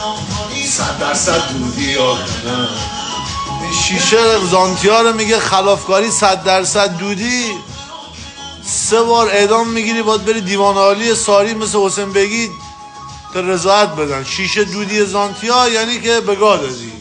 100% دودی یا نه. شیشه زانتیا رو میگه خلافکاری 100% دودی، 3 بار اعدام میگیری، باید بری دیوان عالی ساری مثل حسین بگی تا رضایت بدن. شیشه دودی زانتیا یعنی که بگاه دادی.